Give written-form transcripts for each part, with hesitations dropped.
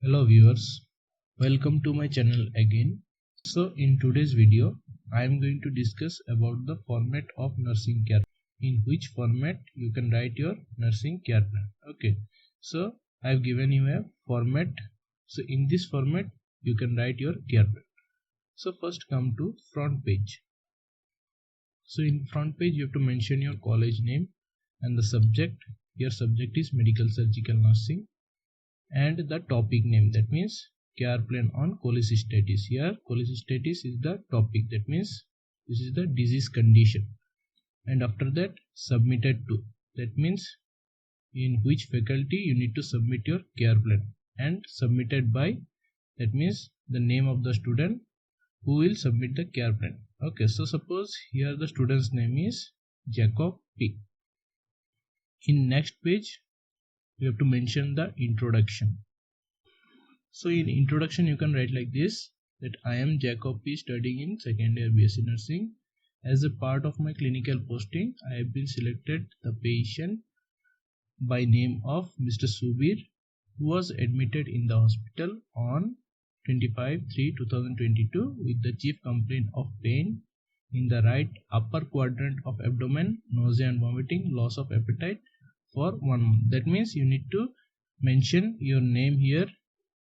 Hello viewers, welcome to my channel again. So in today's video, I am going to discuss about the format of nursing care. In which format you can write your nursing care plan. Okay, so I have given you a format. So in this format, you can write your care plan. So first come to front page. So in front page, you have to mention your college name and the subject. Your subject is medical surgical nursing and the topic name, that means care plan on cholecystitis. Here cholecystitis is the topic, that means this is the disease condition. And after that, submitted to, that means in which faculty you need to submit your care plan, and submitted by, that means the name of the student who will submit the care plan. Okay, so suppose here the student's name is Jacob P. In next page you have to mention the introduction. So in introduction you can write like this, that I am Jacob P, studying in second year BSc nursing. As a part of my clinical posting, I have been selected the patient by name of Mr. Subir, who was admitted in the hospital on 25/3/2022 with the chief complaint of pain in the right upper quadrant of abdomen, nausea and vomiting, loss of appetite for 1 month. That means you need to mention your name here.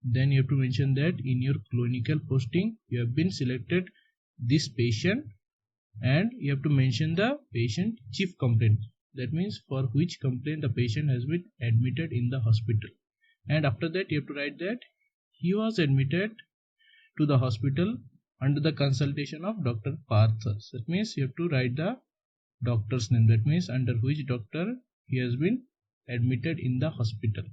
Then you have to mention that in your clinical posting you have been selected this patient, and you have to mention the patient chief complaint, that means for which complaint the patient has been admitted in the hospital. And after that you have to write that he was admitted to the hospital under the consultation of Dr. Parthas. That means you have to write the doctor's name, that means under which doctor he has been admitted in the hospital.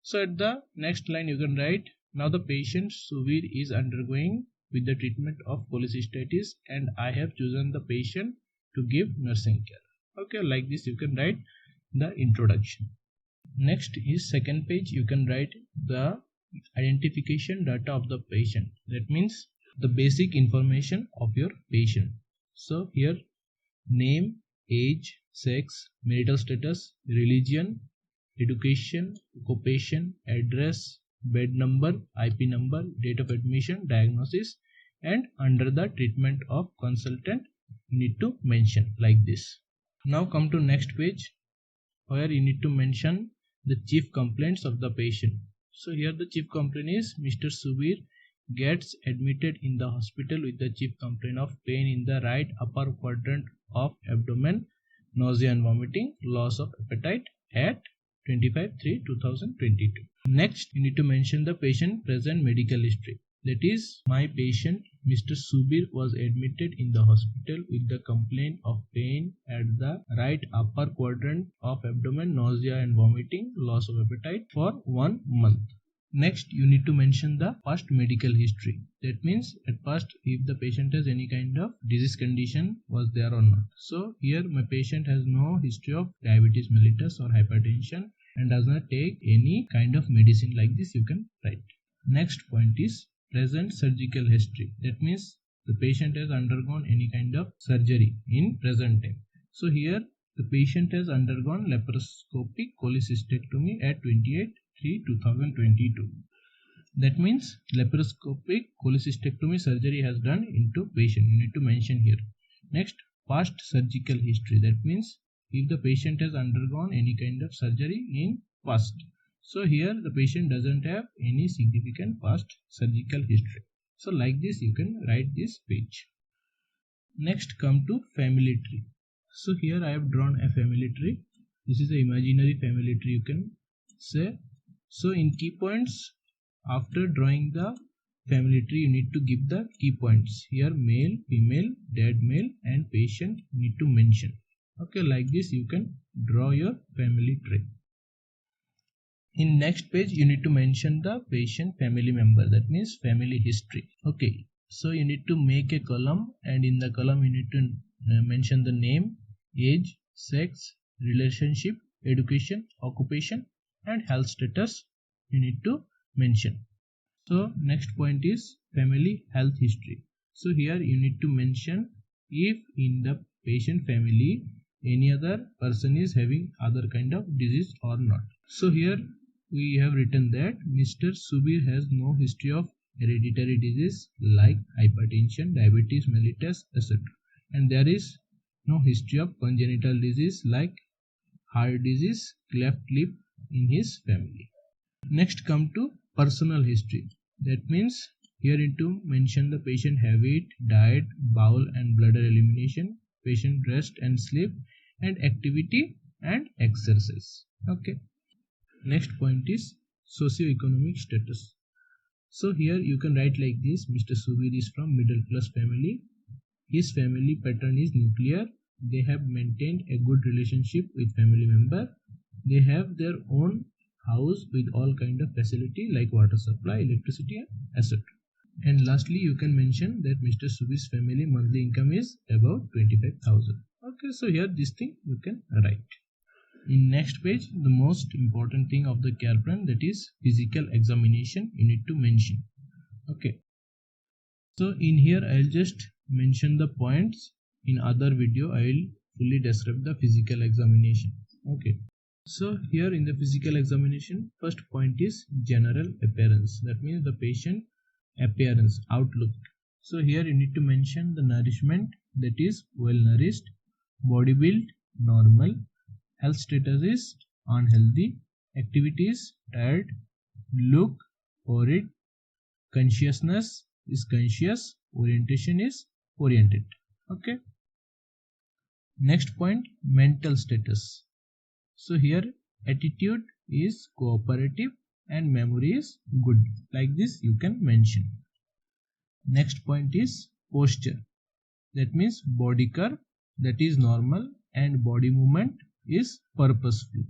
So at the next line you can write, now the patient Suvir is undergoing with the treatment of cholecystitis and I have chosen the patient to give nursing care. Okay, like this you can write the introduction. Next is second page, you can write the identification data of the patient. That means the basic information of your patient. So here name, age, sex, marital status, religion, education, occupation, address, bed number, IP number, date of admission, diagnosis, and under the treatment of consultant you need to mention like this. Now come to next page, where you need to mention the chief complaints of the patient. So here the chief complaint is Mr. Subir gets admitted in the hospital with the chief complaint of pain in the right upper quadrant of abdomen, nausea and vomiting, loss of appetite at 25/3/2022. Next, you need to mention the patient present medical history. That is, my patient Mr. Subir was admitted in the hospital with the complaint of pain at the right upper quadrant of abdomen, nausea and vomiting, loss of appetite for 1 month. Next, you need to mention the past medical history. That means at past if the patient has any kind of disease condition was there or not. So here my patient has no history of diabetes mellitus or hypertension and does not take any kind of medicine, like this you can write. Next point is present surgical history. That means the patient has undergone any kind of surgery in present time. So here the patient has undergone laparoscopic cholecystectomy at 28/3/2022. That means laparoscopic cholecystectomy surgery has done into patient. You need to mention here. Next, past surgical history. That means if the patient has undergone any kind of surgery in past. So here the patient doesn't have any significant past surgical history. So like this you can write this page. Next, come to family tree. So here I have drawn a family tree. This is the imaginary family tree, you can say. So in key points, after drawing the family tree you need to give the key points. Here male, female, dad male and patient need to mention. Okay, like this you can draw your family tree. In next page you need to mention the patient family member, that means family history. Okay, so you need to make a column, and in the column you need to mention the name, age, sex, relationship, education, occupation and health status you need to mention. So next point is family health history. So here you need to mention if in the patient family any other person is having other kind of disease or not. So here we have written that Mr. Subir has no history of hereditary disease like hypertension, diabetes mellitus, etc. And there is no history of congenital disease like heart disease, cleft lip in his family. Next come to personal history. That means here into mention the patient habit, diet, bowel and bladder elimination, patient rest and sleep, and activity and exercise. Okay. Next point is socio-economic status. So here you can write like this: Mr. Subir is from middle class family. His family pattern is nuclear. They have maintained a good relationship with family member. They have their own house with all kind of facility like water supply, electricity, etc. And lastly, you can mention that Mr. Subir's family monthly income is about 25,000. Okay, so here this thing you can write. In next page, the most important thing of the care plan, that is physical examination, you need to mention. Okay. So in here I'll just mention the points. In other video I will fully describe the physical examination. Okay. So here in the physical examination, first point is general appearance. That means the patient appearance, outlook. So here you need to mention the nourishment, that is well nourished, body build normal, health status is unhealthy, activities tired, look worried, consciousness is conscious, orientation is oriented. Okay. Next point, mental status. So here attitude is cooperative and memory is good. Like this you can mention. Next point is posture. That means body curve, that is normal, and body movement is purposeful.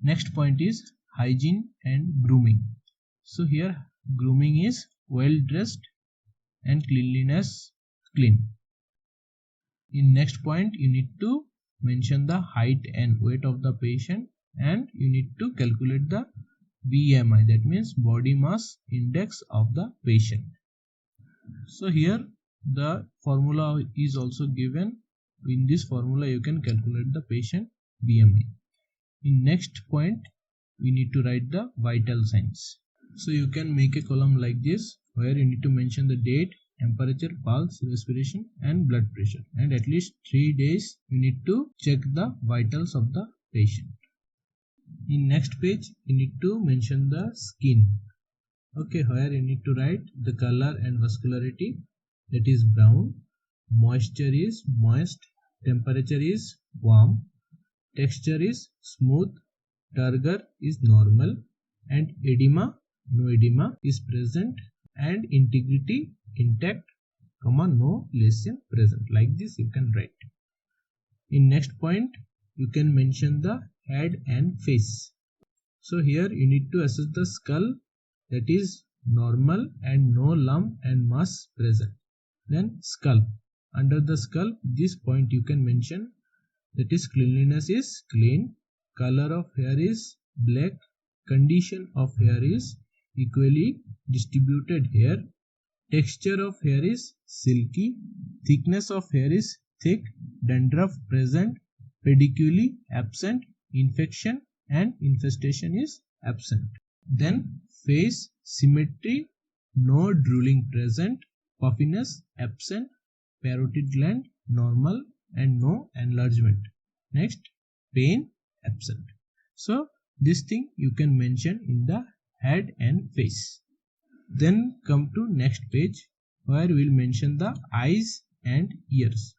Next point is hygiene and grooming. So here grooming is well dressed and cleanliness clean. In next point you need to mention the height and weight of the patient, and you need to calculate the BMI, that means body mass index of the patient. So here the formula is also given. In this formula you can calculate the patient BMI. In next point we need to write the vital signs. So you can make a column like this, where you need to mention the date, temperature, pulse, respiration and blood pressure, and at least 3 days you need to check the vitals of the patient. In next page you need to mention the skin. Okay, where you need to write the color and vascularity, that is brown, moisture is moist, temperature is warm, texture is smooth, turgor is normal, and edema, no edema is present, and integrity intact, no lesion present. Like this you can write. In next point you can mention the head and face. So here you need to assess the skull, that is normal and no lump and mass present. Then skull, under the skull this point you can mention, that is cleanliness is clean, color of hair is black, condition of hair is equally distributed hair, texture of hair is silky, thickness of hair is thick, dandruff present, pediculi absent, infection and infestation is absent. Then face symmetry, no drooling present, puffiness absent, parotid gland normal and no enlargement. Next, pain absent. So this thing you can mention in the head and face. Then come to next page, where we will mention the eyes and ears.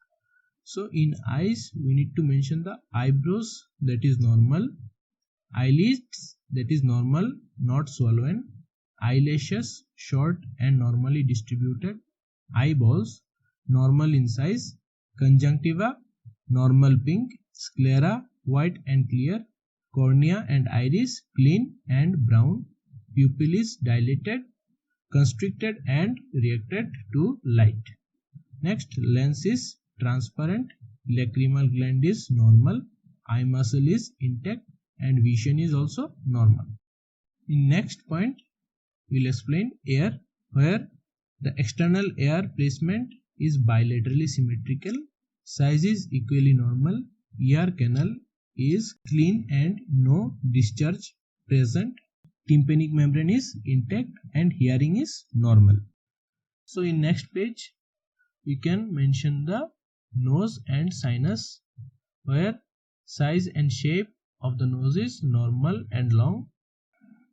So in eyes we need to mention the eyebrows, that is normal, eyelids, that is normal, not swollen, eyelashes short and normally distributed, eyeballs normal in size, conjunctiva normal pink, sclera white and clear, cornea and iris clean and brown, pupil is dilated, constricted and reacted to light. Next, lens is transparent, lacrimal gland is normal, eye muscle is intact and vision is also normal. In next point we will explain ear, where the external ear placement is bilaterally symmetrical, size is equally normal, ear canal is clean and no discharge present, tympanic membrane is intact, and hearing is normal. So in next page we can mention the nose and sinus, where size and shape of the nose is normal and long,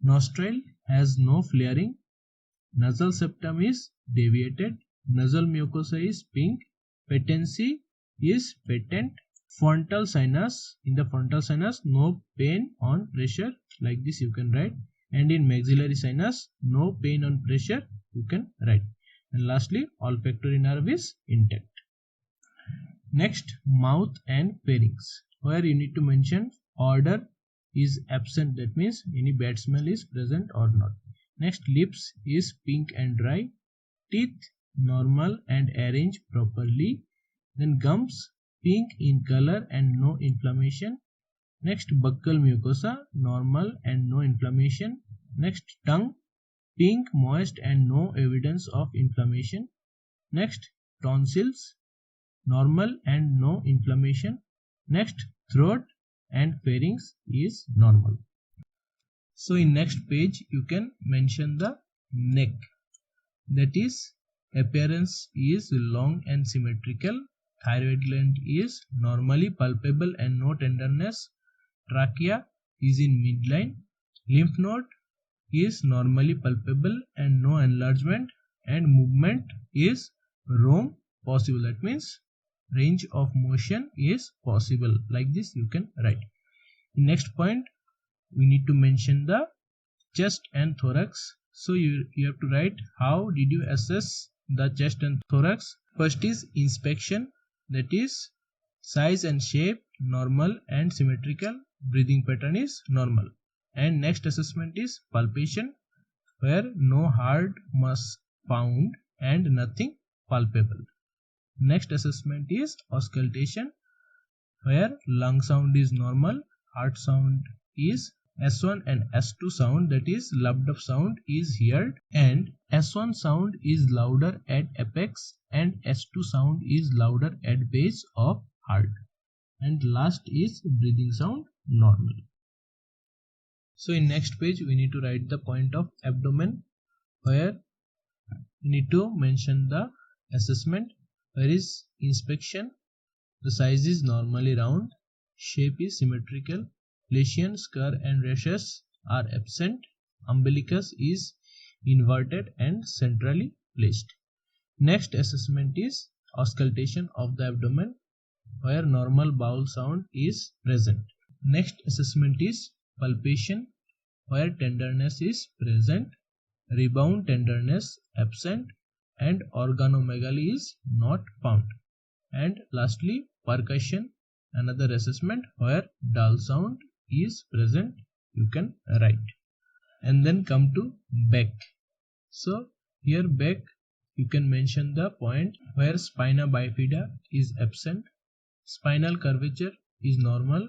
nostril has no flaring, nasal septum is deviated, nasal mucosa is pink, patency is patent, frontal sinus, in the frontal sinus no pain on pressure, like this you can write, and in maxillary sinus no pain on pressure, you can write, and lastly olfactory nerve is intact. Next, mouth and pharynx, where you need to mention odor is absent, that means any bad smell is present or not. Next, lips is pink and dry, teeth normal and arranged properly, then gums pink in color and no inflammation. Next, buccal mucosa normal and no inflammation. Next, tongue pink, moist and no evidence of inflammation. Next, tonsils normal and no inflammation. Next, throat and pharynx is normal. So in next page you can mention the neck, that is appearance is long and symmetrical, thyroid gland is normally palpable and no tenderness, trachea is in midline, lymph node is normally palpable and no enlargement, and movement is roam possible, that means range of motion is possible, like this you can write. Next point we need to mention the chest and thorax. So you have to write how did you assess the chest and thorax. First is inspection, that is size and shape normal and symmetrical, breathing pattern is normal, and next assessment is palpation, where no hard mass found and nothing palpable. Next assessment is auscultation, where lung sound is normal, heart sound is S1 and S2 sound, that is loved up sound is heard, and S1 sound is louder at apex and S2 sound is louder at base of heart, and last is breathing sound normal. So in next page we need to write the point of abdomen, where we need to mention the assessment, where is inspection, the size is normally round, shape is symmetrical, lesion, scar and rashes are absent, umbilicus is inverted and centrally placed. Next assessment is auscultation of the abdomen, where normal bowel sound is present. Next assessment is palpation, where tenderness is present, rebound tenderness absent, and organomegaly is not found. And lastly percussion, another assessment, where dull sound is present, you can write. And then come to back. So here back you can mention the point where spina bifida is absent, spinal curvature is normal,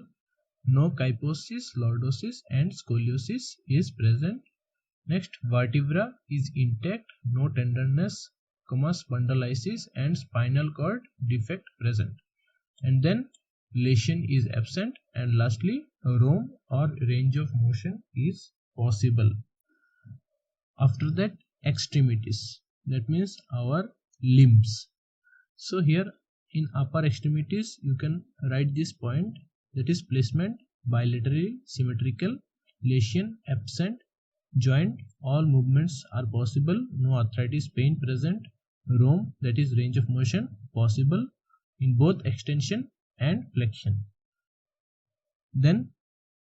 no kyphosis, lordosis and scoliosis is present. Next, vertebra is intact, no tenderness, spondylosis and spinal cord defect present. And then lesion is absent, and lastly roam or range of motion is possible. After that, extremities, that means our limbs. So here in upper extremities you can write this point, that is placement bilaterally symmetrical, lesion absent, joint all movements are possible, no arthritis pain present, roam, that is range of motion possible in both extension and flexion. Then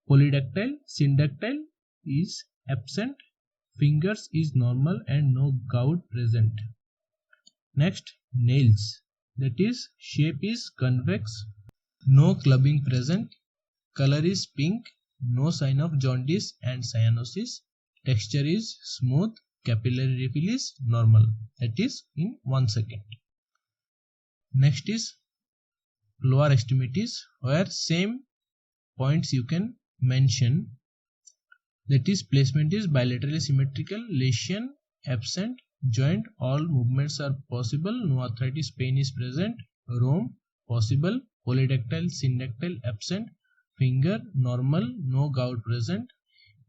polydactyl, syndactyl is absent, fingers is normal and no gout present. Next, nails, that is shape is convex, no clubbing present, color is pink, no sign of jaundice and cyanosis, texture is smooth, capillary refill is normal, that is in 1 second. Next is lower extremities, where same points you can mention, that is placement is bilaterally symmetrical, lesion absent, joint all movements are possible, no arthritis pain is present, roam possible, polydactyl syndactyl absent, finger normal, no gout present,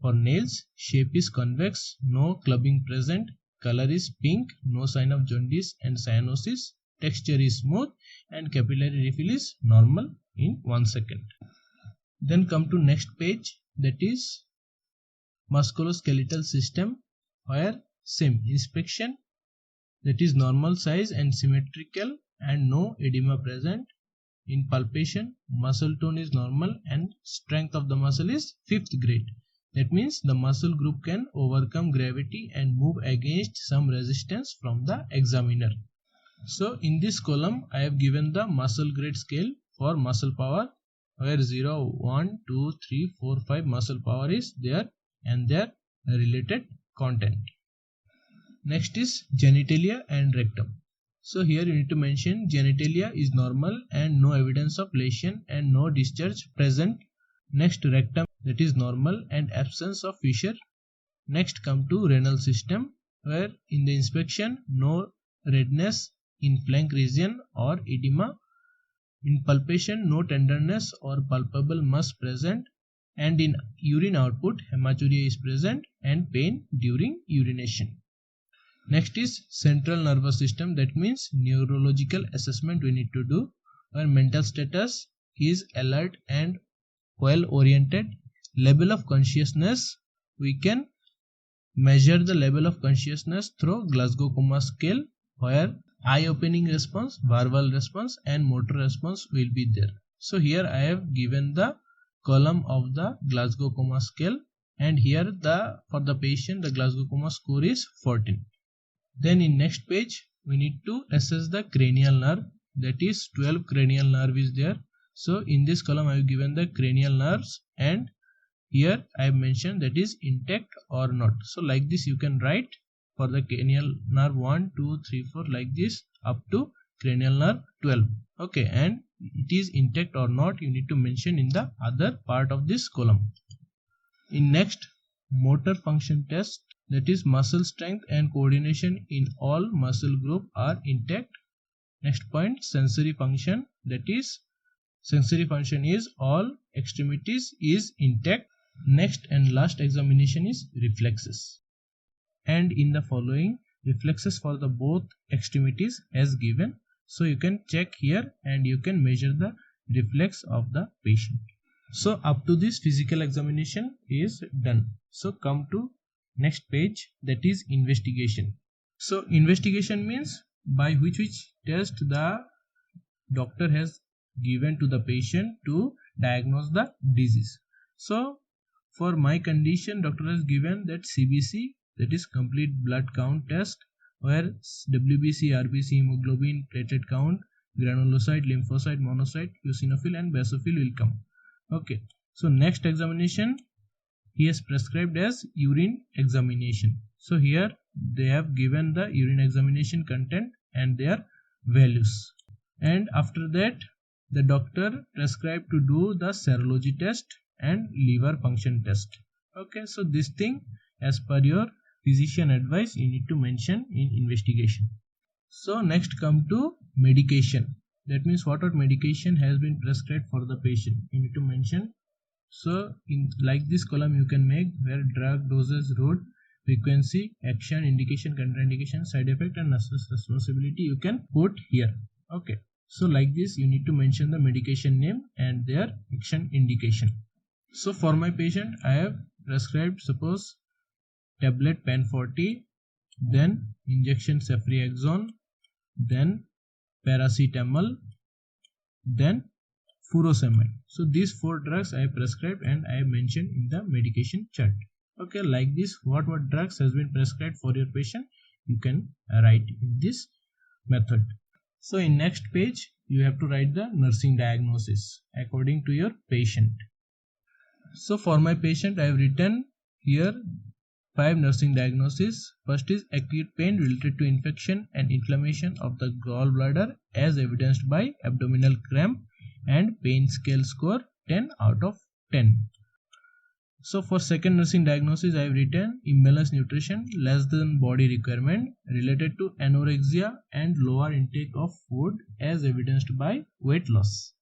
For nails, shape is convex, no clubbing present, color is pink, no sign of jaundice and cyanosis, texture is smooth, and capillary refill is normal in 1 second. Then come to next page, that is musculoskeletal system, where same inspection, that is normal size and symmetrical and no edema present. In palpation, muscle tone is normal and strength of the muscle is 5th grade. That means the muscle group can overcome gravity and move against some resistance from the examiner. So in this column I have given the muscle grade scale for muscle power, where 0, 1, 2, 3, 4, 5 muscle power is there and their related content. Next is genitalia and rectum. So here you need to mention genitalia is normal and no evidence of lesion and no discharge present. Next, rectum, that is normal and absence of fissure. Next come to renal system, where in the inspection no redness in flank region or edema. In palpation no tenderness or palpable mass present, and in urine output hematuria is present and pain during urination. Next is central nervous system, that means neurological assessment we need to do, where mental status is alert and well oriented. Level of consciousness, we can measure the level of consciousness through Glasgow Coma scale, where eye opening response, verbal response and motor response will be there. So here I have given the column of the Glasgow Coma scale, and here for the patient the Glasgow Coma score is 14. Then in next page we need to assess the cranial nerve, that is 12 cranial nerve is there. So in this column I have given the cranial nerves, and here I have mentioned that is intact or not. So like this you can write for the cranial nerve 1, 2, 3, 4 like this up to cranial nerve 12. Okay, and it is intact or not you need to mention in the other part of this column. In next, motor function test, that is muscle strength and coordination in all muscle group are intact. Next point, sensory function, that is sensory function is all extremities is intact. Next and last examination is reflexes, and in the following reflexes for the both extremities as given. So you can check here and you can measure the reflex of the patient. So up to this physical examination is done. So come to next page, that is investigation. So investigation means by which test the doctor has given to the patient to diagnose the disease. So for my condition, doctor has given that CBC, that is complete blood count test, where WBC, RBC, hemoglobin, platelet count, granulocyte, lymphocyte, monocyte, eosinophil and basophil will come. Okay, so next examination he has prescribed as urine examination. So here they have given the urine examination content and their values, and after that the doctor prescribed to do the serology test and liver function test. Okay, so this thing as per your physician advice you need to mention in investigation. So next come to medication, that means what medication has been prescribed for the patient you need to mention. So in like this column you can make, where drug, doses, route, frequency, action, indication, contraindication, side effect and responsibility you can put here. Okay, so like this you need to mention the medication name and their action indication. So for my patient I have prescribed suppose tablet PAN 40, then injection ceftriaxone, then paracetamol, then furosemide. So these 4 drugs I have prescribed and I have mentioned in the medication chart. Okay, like this what drugs has been prescribed for your patient you can write in this method. So in next page you have to write the nursing diagnosis according to your patient. So for my patient I have written here 5 nursing diagnoses. First is acute pain related to infection and inflammation of the gallbladder as evidenced by abdominal cramp and pain scale score 10 out of 10. So for second nursing diagnosis I have written imbalanced nutrition, less than body requirement related to anorexia and lower intake of food as evidenced by weight loss.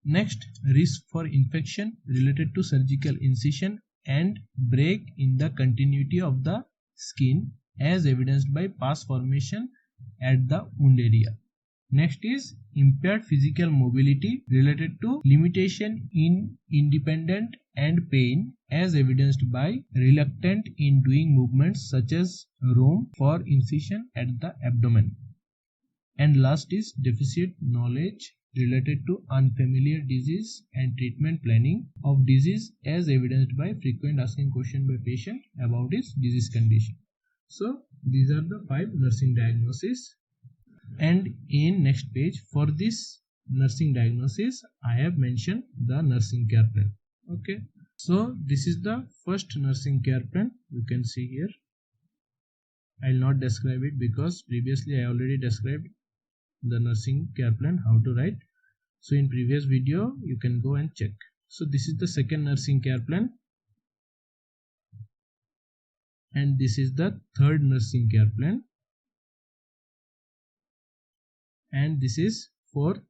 Next, risk for infection related to surgical incision and break in the continuity of the skin as evidenced by pus formation at the wound area. Next is impaired physical mobility related to limitation in independent and pain as evidenced by reluctant in doing movements such as room for incision at the abdomen. And last is deficit knowledge related to unfamiliar disease and treatment planning of disease as evidenced by frequent asking question by patient about his disease condition. So these are the 5 nursing diagnoses. And in next page, for this nursing diagnosis I have mentioned the nursing care plan. Okay, so this is the first nursing care plan. You can see here. I will not describe it because previously I already described the nursing care plan, how to write. So in previous video you can go and check. So this is the second nursing care plan, and this is the third nursing care plan, and this is fourth,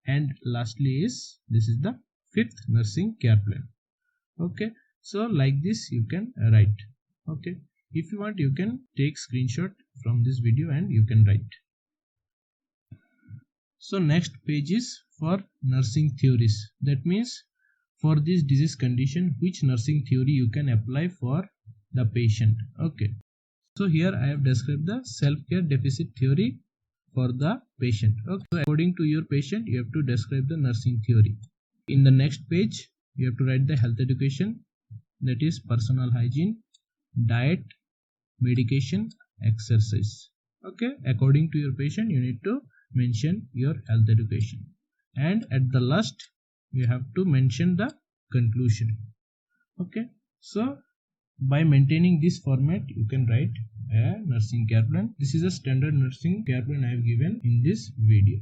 and lastly is this is the fifth nursing care plan. Okay, so like this you can write. Okay, if you want you can take screenshot from this video and you can write. So next page is for nursing theories. That means for this disease condition which nursing theory you can apply for the patient. Okay, so here I have described the self-care deficit theory for the patient. Okay, so according to your patient you have to describe the nursing theory. In the next page you have to write the health education, that is personal hygiene, diet, medication, exercise. Okay, according to your patient you need to mention your health education, and at the last you have to mention the conclusion. Okay, so by maintaining this format you can write a nursing care plan. This is a standard nursing care plan I have given in this video.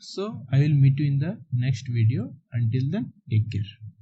So I will meet you in the next video. Until then, take care.